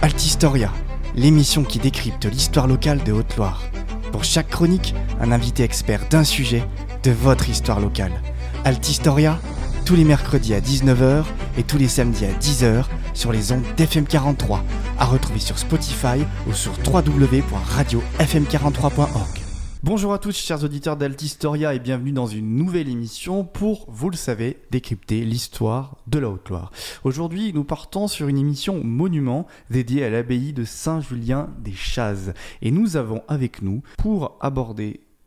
Altistoria, l'émission qui décrypte l'histoire locale de Haute-Loire. Pour chaque chronique, un invité expert d'un sujet de votre histoire locale. Altistoria, tous les mercredis à 19h et tous les samedis à 10h sur les ondes d'FM43, à retrouver sur Spotify ou sur www.radiofm43.org. Bonjour à tous chers auditeurs d'Altistoria et bienvenue dans une nouvelle émission pour, vous le savez, décrypter l'histoire de la Haute-Loire. Aujourd'hui, nous partons sur une émission monument dédiée à l'abbaye de Saint-Julien-des-Chazes. Et nous avons avec nous, pour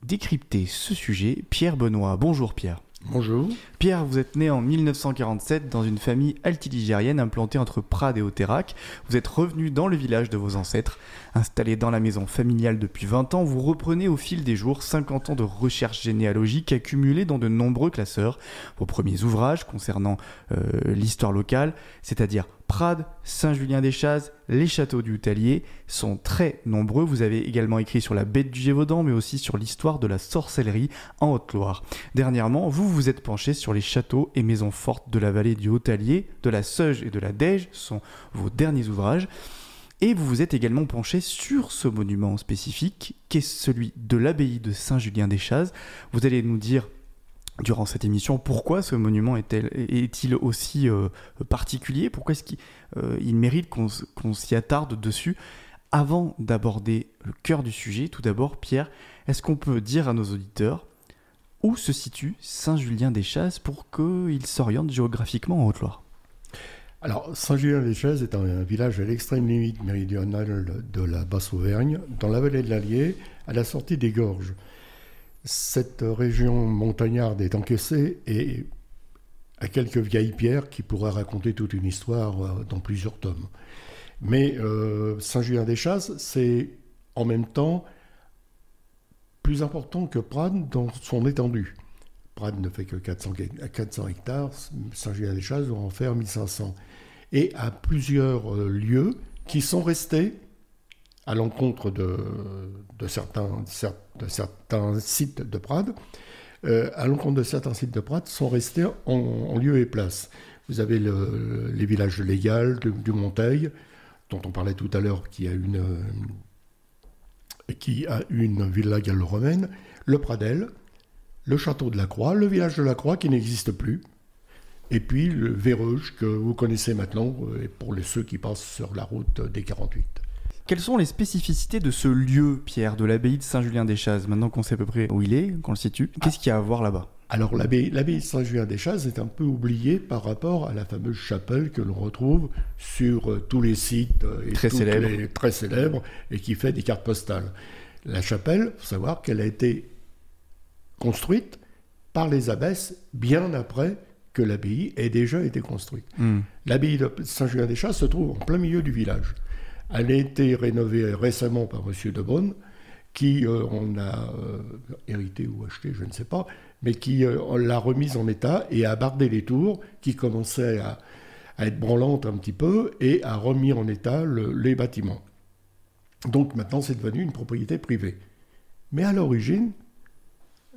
décrypter ce sujet, Pierre Benoît. Bonjour Pierre. Bonjour. Pierre, vous êtes né en 1947 dans une famille altiligérienne implantée entre Prades et Otherac. Vous êtes revenu dans le village de vos ancêtres. Installé dans la maison familiale depuis 20 ans, vous reprenez au fil des jours 50 ans de recherche généalogique accumulée dans de nombreux classeurs. Vos premiers ouvrages concernant l'histoire locale, c'est-à-dire Prades, Saint-Julien-des-Chazes, les châteaux du Houtalier, sont très nombreux. Vous avez également écrit sur la bête du Gévaudan, mais aussi sur l'histoire de la sorcellerie en Haute-Loire. Dernièrement, vous vous êtes penché sur les châteaux et maisons fortes de la vallée du Houtalier, de la Seuge et de la Dège, sont vos derniers ouvrages. Et vous vous êtes également penché sur ce monument spécifique, qui est celui de l'abbaye de Saint-Julien-des-Chazes. Vous allez nous dire, durant cette émission, pourquoi ce monument est-il aussi particulier, pourquoi est-ce qu'il mérite qu'on s'y attarde dessus. Avant d'aborder le cœur du sujet, tout d'abord, Pierre, est-ce qu'on peut dire à nos auditeurs où se situe Saint-Julien-des-Chazes pour qu'ils s'orientent géographiquement en Haute-Loire ? Alors, Saint-Julien-des-Chazes est un village à l'extrême limite méridionale de la Basse-Auvergne, dans la vallée de l'Allier, à la sortie des Gorges. Cette région montagnarde est encaissée et à quelques vieilles pierres qui pourraient raconter toute une histoire dans plusieurs tomes. Mais Saint-Julien-des-Chazes, c'est en même temps plus important que Prades dans son étendue. Prades ne fait que 400 hectares, Saint-Julien-des-Chazes doit en faire 1500. Et à plusieurs lieux qui sont restés à l'encontre de certains sites de Prades, sont restés en lieu et place. Vous avez les villages de l'Égal, du Monteil, dont on parlait tout à l'heure, qui a une villa gallo-romaine, le Pradel, le château de la Croix, le village de la Croix qui n'existe plus, et puis le Véreuge que vous connaissez maintenant, pour ceux qui passent sur la route des 48. Quelles sont les spécificités de ce lieu, Pierre, de l'abbaye de Saint-Julien-des-Chazes, maintenant qu'on sait à peu près où il est, qu'on le situe? Qu'est-ce qu'il y a à voir là-bas? Alors l'abbaye de Saint-Julien-des-Chazes est un peu oubliée par rapport à la fameuse chapelle que l'on retrouve sur tous les sites très célèbres et qui fait des cartes postales. La chapelle, il faut savoir qu'elle a été construite par les abbesses bien après que l'abbaye ait déjà été construite. L'abbaye de Saint-Julien-des-Chazes se trouve en plein milieu du village. Elle a été rénovée récemment par M. de Beaune, qui en a hérité ou acheté, je ne sais pas, mais qui l'a remise en état et a bardé les tours, qui commençaient à être branlantes un petit peu, et a remis en état les bâtiments. Donc maintenant, c'est devenu une propriété privée. Mais à l'origine,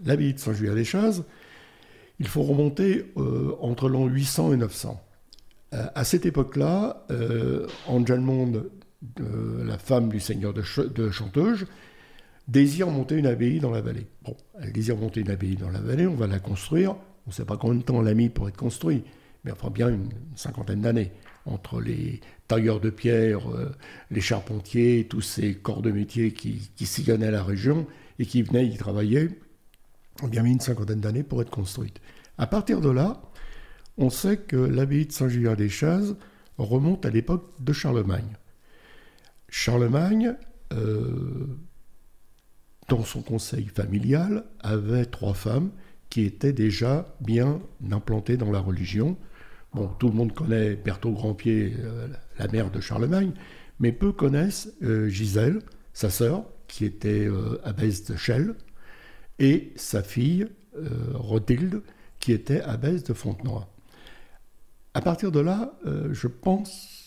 l'abbaye de Saint-Julien-des-Chazes, il faut remonter entre l'an 800 et 900. À cette époque-là, Anne-Jalmonde, la femme du seigneur de Chanteuge, désire monter une abbaye dans la vallée. Bon, elle désire monter une abbaye dans la vallée, on va la construire. On ne sait pas combien de temps elle a mis pour être construite, mais enfin bien une cinquantaine d'années, entre les tailleurs de pierre, les charpentiers, tous ces corps de métier qui sillonnaient la région et qui venaient y travailler. On a bien mis une cinquantaine d'années pour être construite. À partir de là, on sait que l'abbaye de Saint-Julien-des-Chazes remonte à l'époque de Charlemagne. Charlemagne, dans son conseil familial, avait 3 femmes qui étaient déjà bien implantées dans la religion. Bon, tout le monde connaît Berthaud Grandpied, la mère de Charlemagne, mais peu connaissent Gisèle, sa sœur, qui était abbesse de Chelles, et sa fille, Rothilde, qui était abbesse de Fontenoy. À partir de là, je pense,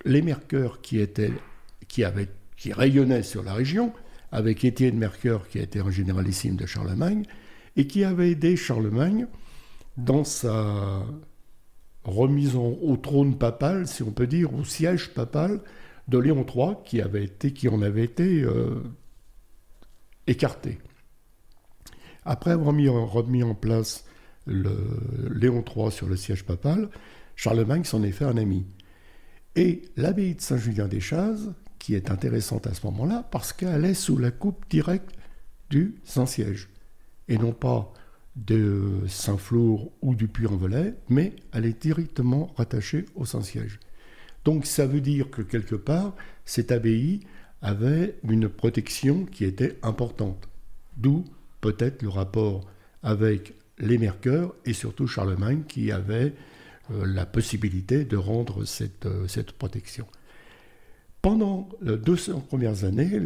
les Mercœurs qui rayonnaient sur la région, avec Étienne Mercœur, qui était un généralissime de Charlemagne, et qui avait aidé Charlemagne dans sa remise au trône papal, si on peut dire, au siège papal de Léon III, qui en avait été écarté. Après avoir remis en place Léon III sur le siège papal, Charlemagne s'en est fait un ami. Et l'abbaye de Saint-Julien-des-Chazes, qui est intéressante à ce moment-là, parce qu'elle est sous la coupe directe du Saint-Siège, et non pas de Saint-Flour ou du Puy-en-Velay, mais elle est directement rattachée au Saint-Siège. Donc ça veut dire que quelque part, cette abbaye avait une protection qui était importante, d'où peut-être le rapport avec les Mercœurs et surtout Charlemagne qui avait la possibilité de rendre cette protection. Pendant les 200 premières années,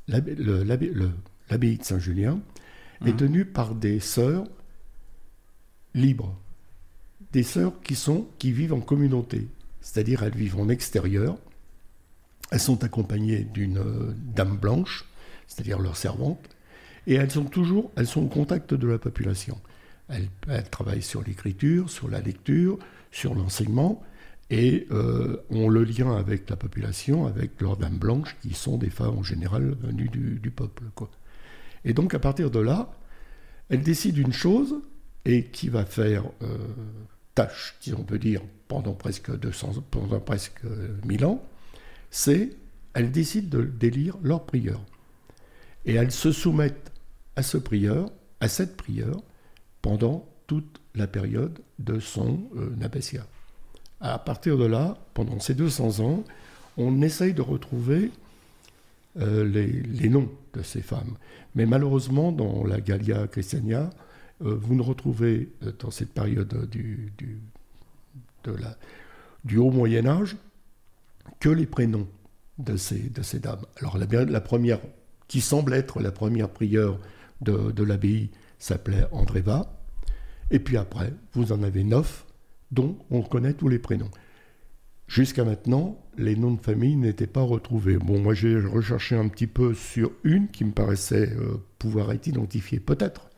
l'abbaye de Saint-Julien est tenue par des sœurs libres, des sœurs qui vivent en communauté, c'est-à-dire elles vivent en extérieur, elles sont accompagnées d'une dame blanche, c'est-à-dire leur servante, et elles sont au contact de la population. Elles travaillent sur l'écriture, sur la lecture, sur l'enseignement, et ont le lien avec la population, avec leurs dames blanches, qui sont des femmes en général venues du peuple, quoi. Et donc à partir de là, elles décident une chose, et qui va faire tâche, si on peut dire, pendant presque 1000 ans, c'est elles décident d'élire leur prieur. Et elles se soumettent à cette prieur, pendant toute la période de son abbatiat. À partir de là, pendant ces 200 ans, on essaye de retrouver les noms de ces femmes. Mais malheureusement, dans la Gallia Christiania, vous ne retrouvez dans cette période du Haut Moyen-Âge que les prénoms de ces dames. Alors la première, qui semble être la première prieure de l'abbaye, s'appelait Andréva. Et puis après, vous en avez 9 dont on connaît tous les prénoms. Jusqu'à maintenant, les noms de famille n'étaient pas retrouvés. Bon, moi j'ai recherché un petit peu sur une qui me paraissait pouvoir être identifiée, peut-être.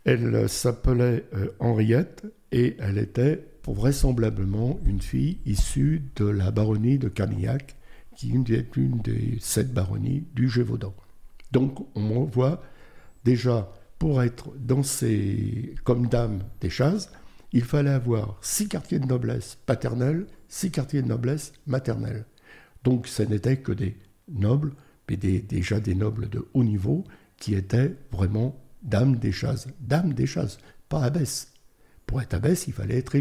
Elle s'appelait Henriette et elle était vraisemblablement une fille issue de la baronnie de Carmignac, qui est une des 7 baronnies du Gévaudan. Donc on voit déjà, pour être comme dame des Chazes, il fallait avoir 6 quartiers de noblesse paternelle, 6 quartiers de noblesse maternelle. Donc ce n'étaient que des nobles, mais déjà des nobles de haut niveau, qui étaient vraiment dames des Chazes. Dames des Chazes, pas abbesse. Pour être abbesse, il fallait être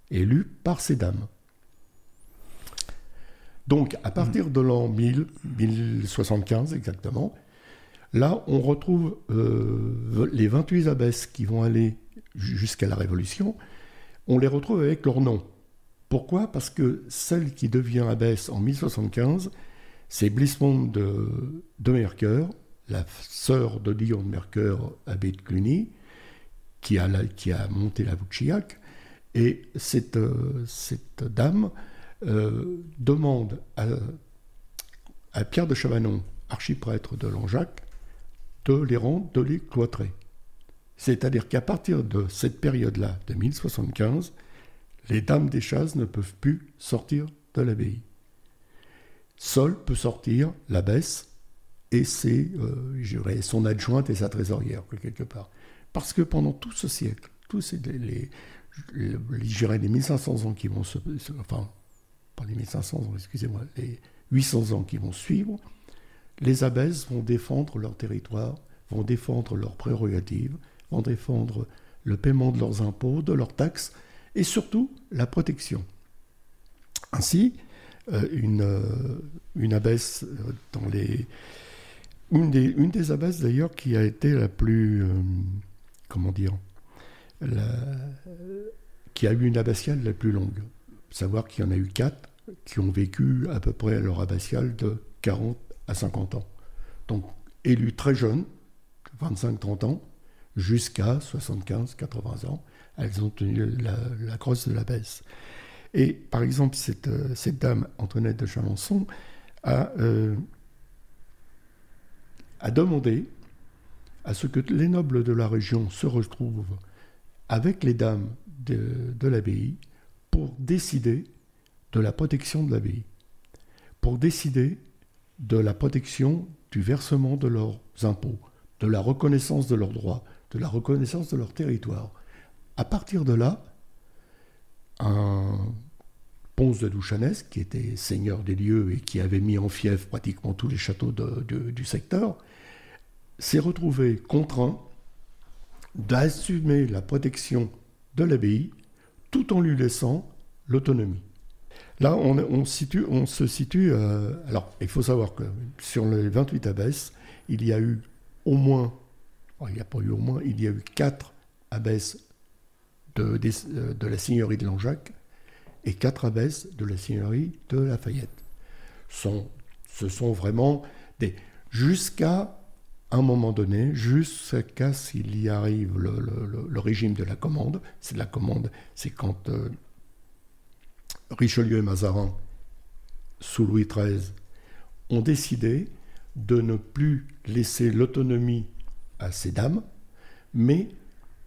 élu par ces dames. Donc à partir de l'an 1075 exactement, là on retrouve les 28 abbesses qui vont aller jusqu'à la Révolution, on les retrouve avec leur nom. Pourquoi ? Parce que celle qui devient abbesse en 1075, c'est Blismonde de Mercœur, la sœur de Dion de Mercœur, abbé de Cluny, qui a monté la Vouchiac, et cette dame demande à Pierre de Chavanon, archiprêtre de Langeac, de les cloîtrer. C'est-à-dire qu'à partir de cette période-là, de 1075, les dames des Chazes ne peuvent plus sortir de l'abbaye. Seule peut sortir l'abbesse et son adjointe et sa trésorière, quelque part. Parce que pendant tout ce siècle, les 1500 ans qui vont enfin, pas les 1500 ans, excusez-moi, les 800 ans qui vont suivre, les abbesses vont défendre leur territoire, vont défendre leurs prérogatives, vont défendre le paiement de leurs impôts, de leurs taxes, et surtout la protection. Ainsi, une abbesse une des abbesses d'ailleurs qui a été la plus, qui a eu une abbatiale la plus longue. Savoir qu'il y en a eu 4 qui ont vécu à peu près leur abbatiale de 40 à 50 ans. Donc, élus très jeunes, 25-30 ans, jusqu'à 75-80 ans, elles ont tenu la crosse de l'abbesse. Et par exemple, cette dame, Antoinette de Chalençon, a demandé à ce que les nobles de la région se retrouvent avec les dames de l'abbaye pour décider de la protection de l'abbaye, pour décider de la protection du versement de leurs impôts, de la reconnaissance de leurs droits, de la reconnaissance de leur territoire. À partir de là, un Ponce de Douchanès, qui était seigneur des lieux et qui avait mis en fief pratiquement tous les châteaux du secteur, s'est retrouvé contraint d'assumer la protection de l'abbaye tout en lui laissant l'autonomie. Là, on se situe... alors, il faut savoir que sur les 28 abbesses, il y a eu au moins... il n'y a pas eu au moins, il y a eu 4 abbesses de la seigneurie de Langeac et 4 abbesses de la seigneurie de Lafayette. Ce sont vraiment des... Jusqu'à un moment donné, jusqu'à s'il y arrive le régime de la commande. C'est la commande, c'est quand Richelieu et Mazarin, sous Louis XIII, ont décidé de ne plus laisser l'autonomie à ces dames, mais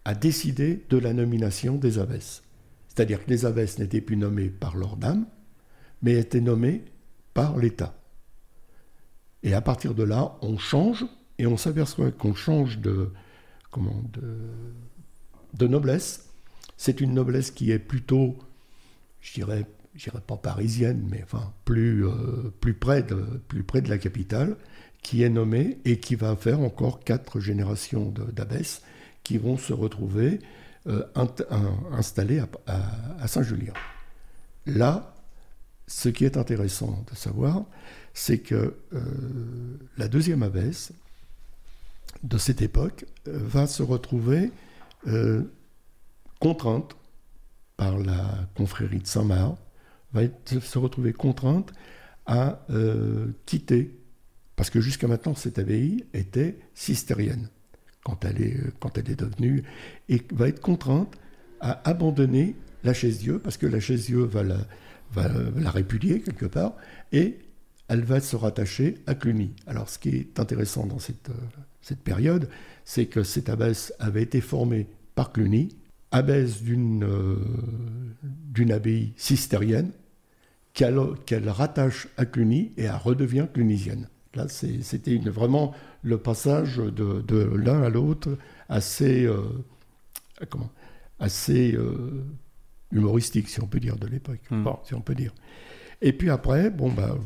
à décider de la nomination des abbesses. C'est-à-dire que les abbesses n'étaient plus nommées par leurs dames, mais étaient nommées par l'État. Et à partir de là, on change, et on s'aperçoit qu'on change de noblesse. C'est une noblesse qui est plutôt, je dirais pas parisienne, mais enfin plus près de la capitale, qui est nommée et qui va faire encore 4 générations d'abbesses qui vont se retrouver installées à Saint-Julien. Là, ce qui est intéressant de savoir, c'est que la deuxième abbesse de cette époque va se retrouver contrainte par la confrérie de Saint-Marc, va se retrouver contrainte à quitter, parce que jusqu'à maintenant cette abbaye était cistérienne quand elle est devenue, et va être contrainte à abandonner la Chaise-Dieu, parce que la Chaise-Dieu va la répudier quelque part, et elle va se rattacher à Cluny. Alors ce qui est intéressant dans cette période, c'est que cette abbesse avait été formée par Cluny, abbesse d'une abbaye cistérienne, qu'elle rattache à Cluny et elle redevient clunisienne. Là, c'était vraiment le passage de l'un à l'autre assez humoristique, si on peut dire, de l'époque. Bon, si on peut dire. Et puis après,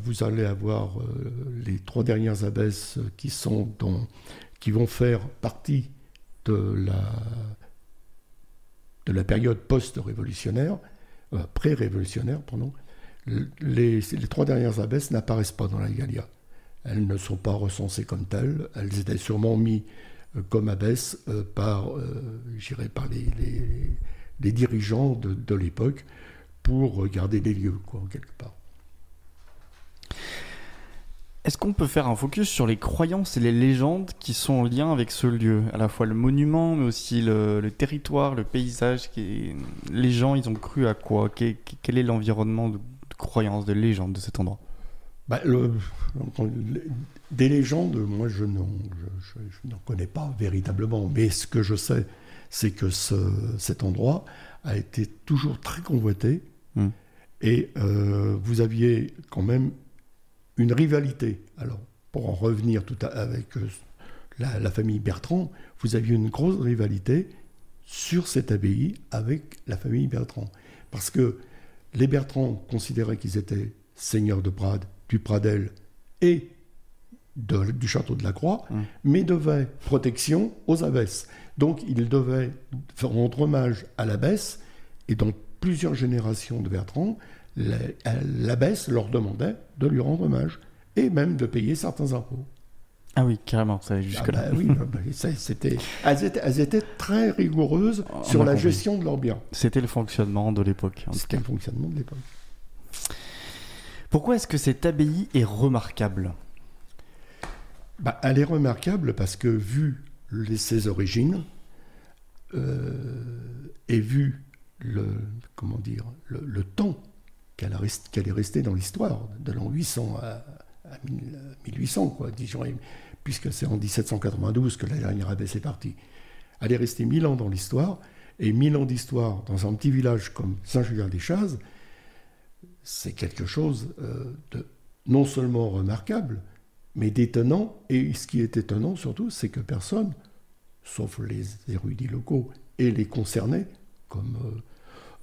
vous allez avoir les 3 dernières abbesses qui vont faire partie de la période post-révolutionnaire, pré-révolutionnaire, pardon. Les 3 dernières abbesses n'apparaissent pas dans la Gallia. Elles ne sont pas recensées comme telles. Elles étaient sûrement mises comme abbesses par les dirigeants de l'époque pour garder les lieux, quelque part. Est-ce qu'on peut faire un focus sur les croyances et les légendes qui sont en lien avec ce lieu ? À la fois le monument, mais aussi le territoire, le paysage. Les gens, ils ont cru à quoi ? Quel est l'environnement de croyances, de légendes de cet endroit ? Des légendes, moi je n'en connais pas véritablement, mais ce que je sais, c'est que cet endroit a été toujours très convoité, et vous aviez quand même une rivalité. Alors, pour en revenir avec la famille Bertrand, vous aviez une grosse rivalité sur cette abbaye avec la famille Bertrand, parce que les Bertrand considéraient qu'ils étaient seigneurs de Prades, du Pradel et du château de la Croix, mais devaient protection aux abbesses. Donc ils devaient rendre hommage à l'abbesse, et dans plusieurs générations de Bertrand, l'abbesse leur demandait de lui rendre hommage, et même de payer certains impôts. Ah oui, carrément, ça allait jusque-là. Elles étaient très rigoureuses sur la gestion de leurs biens. C'était le fonctionnement de l'époque. C'était le fonctionnement de l'époque. Pourquoi est-ce que cette abbaye est remarquable ? Elle est remarquable parce que, vu ses origines, et vu le temps qu'elle est restée dans l'histoire, de l'an 800 à 1800, disons, puisque c'est en 1792 que la dernière abbesse est partie. Elle est restée 1000 ans dans l'histoire, Et 1000 ans d'histoire dans un petit village comme Saint-Julien-des-Chazes, c'est quelque chose de non seulement remarquable, mais d'étonnant. Et ce qui est étonnant surtout, c'est que personne, sauf les érudits locaux et les concernés, comme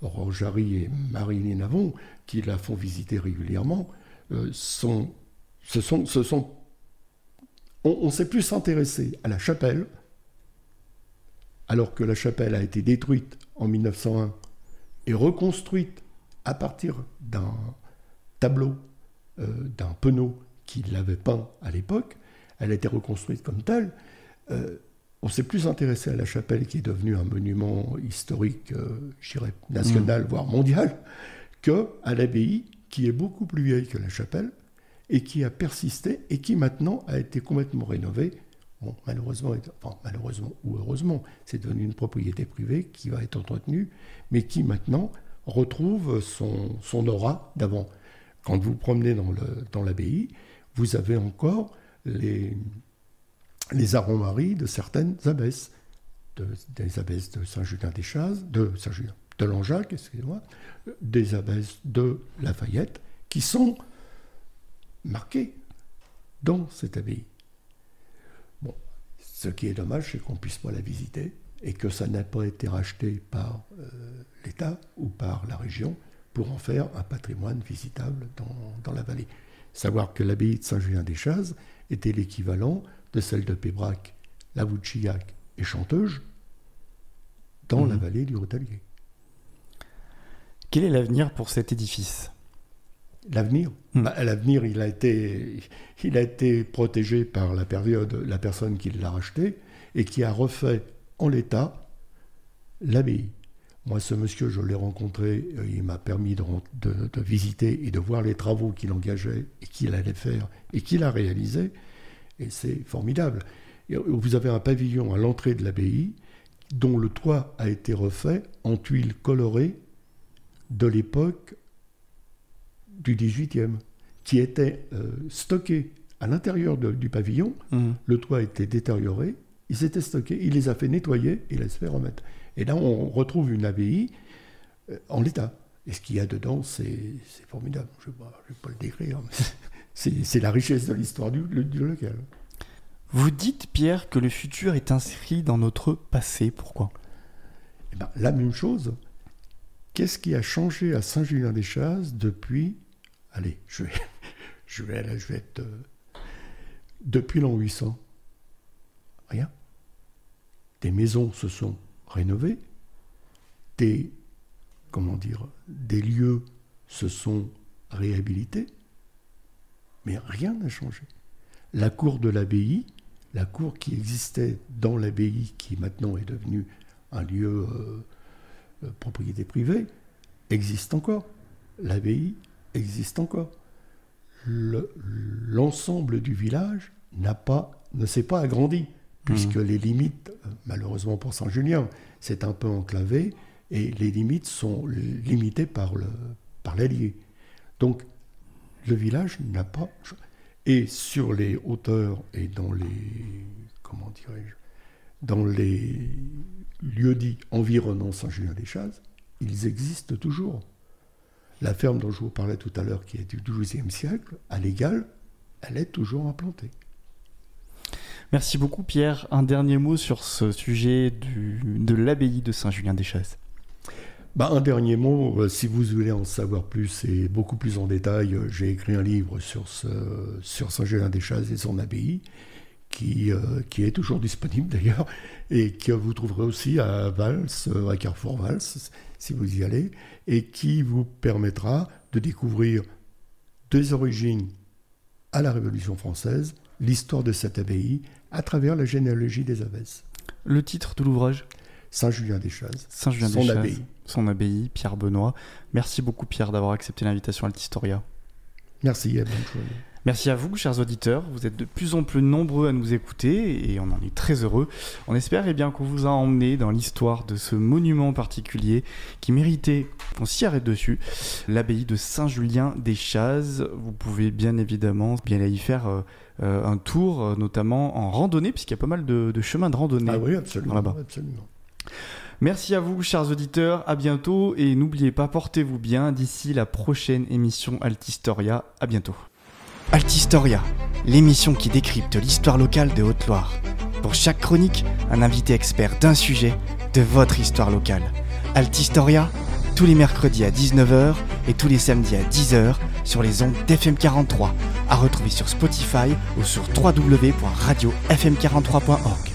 Aurore Jarry et Marie-Hélène Avon, qui la font visiter régulièrement, on s'est plus intéressé à la chapelle, alors que la chapelle a été détruite en 1901 et reconstruite à partir d'un tableau, d'un penaud qu'il avait peint à l'époque. Elle a été reconstruite comme telle. On s'est plus intéressé à la chapelle, qui est devenue un monument historique, je dirais, national, voire mondial, qu'à l'abbaye, qui est beaucoup plus vieille que la chapelle, et qui a persisté, et qui maintenant a été complètement rénovée. Bon, malheureusement ou heureusement, c'est devenu une propriété privée qui va être entretenue, mais qui maintenant retrouve son aura d'avant. Quand vous promenez dans l'abbaye, vous avez encore les armoiries de certaines abbesses, des abbesses de Saint-Julien-des-Chazes, de Langeac, excusez-moi, des abbesses de Lafayette, qui sont marquées dans cette abbaye. Bon, ce qui est dommage, c'est qu'on ne puisse pas la visiter et que ça n'a pas été racheté par l'État ou par la région pour en faire un patrimoine visitable dans la vallée. Savoir que l'abbaye de Saint-Julien-des-Chazes était l'équivalent de celle de Pébrac, Lavouchillac et Chanteuge dans la vallée du Rotalier. Quel est l'avenir pour cet édifice ? L'avenir, l'avenir, il a été protégé par la personne qui l'a racheté et qui a refait en l'état l'abbaye. Moi, ce monsieur, je l'ai rencontré, il m'a permis de visiter et de voir les travaux qu'il engageait et qu'il allait faire et qu'il a réalisé. Et c'est formidable. Et vous avez un pavillon à l'entrée de l'abbaye dont le toit a été refait en tuiles colorées de l'époque du XVIIIe, qui était stocké à l'intérieur du pavillon. Le toit était détérioré, il s'était stocké, il les a fait nettoyer et les a fait remettre. Et là, on retrouve une abbaye en l'état. Et ce qu'il y a dedans, c'est formidable. Je ne vais pas le décrire, mais c'est la richesse de l'histoire du local. Vous dites, Pierre, que le futur est inscrit dans notre passé. Pourquoi ? Eh bien, la même chose. Qu'est-ce qui a changé à Saint-Julien-des-Chazes depuis... Allez, je vais être... depuis l'an 800. Rien. Des maisons se sont rénovées, des lieux se sont réhabilités, mais rien n'a changé. La cour de l'abbaye, la cour qui existait dans l'abbaye, qui maintenant est devenue un lieu propriété privée, existe encore. L'abbaye existe encore. L'ensemble du village ne s'est pas agrandi, puisque les limites, malheureusement pour Saint-Julien, c'est un peu enclavé, et les limites sont limitées par l'Allier. Donc, le village n'a pas... Et sur les hauteurs et dans les lieux-dits environnant Saint-Julien-des-Chazes, ils existent toujours. La ferme dont je vous parlais tout à l'heure, qui est du XIIe siècle, à l'Égal, elle est toujours implantée. Merci beaucoup, Pierre. Un dernier mot sur ce sujet de l'abbaye de Saint-Julien-des-Chazes. Un dernier mot, si vous voulez en savoir plus et beaucoup plus en détail, j'ai écrit un livre sur Saint-Julien-des-Chazes et son abbaye, qui est toujours disponible d'ailleurs, et que vous trouverez aussi à Vals, à Carrefour Vals, si vous y allez, et qui vous permettra de découvrir des origines à la Révolution française, l'histoire de cette abbaye, à travers la généalogie des abbesses. Le titre de l'ouvrage ? Saint-Julien-des-Chazes, son abbaye, Pierre Benoît. Merci beaucoup, Pierre, d'avoir accepté l'invitation à l'Historia. Merci, et bonne journée. Merci à vous, chers auditeurs. Vous êtes de plus en plus nombreux à nous écouter et on en est très heureux. On espère qu'on vous a emmené dans l'histoire de ce monument particulier qui méritait qu'on s'y arrête dessus, l'abbaye de Saint-Julien-des-Chazes. Vous pouvez bien évidemment aller y faire un tour, notamment en randonnée, puisqu'il y a pas mal de chemins de randonnée. Ah oui, absolument, là-bas. Absolument. Merci à vous, chers auditeurs, à bientôt et n'oubliez pas, portez-vous bien d'ici la prochaine émission Altistoria. À bientôt. Altistoria, l'émission qui décrypte l'histoire locale de Haute-Loire. Pour chaque chronique, un invité expert d'un sujet de votre histoire locale. Altistoria, tous les mercredis à 19h et tous les samedis à 10h sur les ondes d'FM 43, à retrouver sur Spotify ou sur www.radiofm43.org.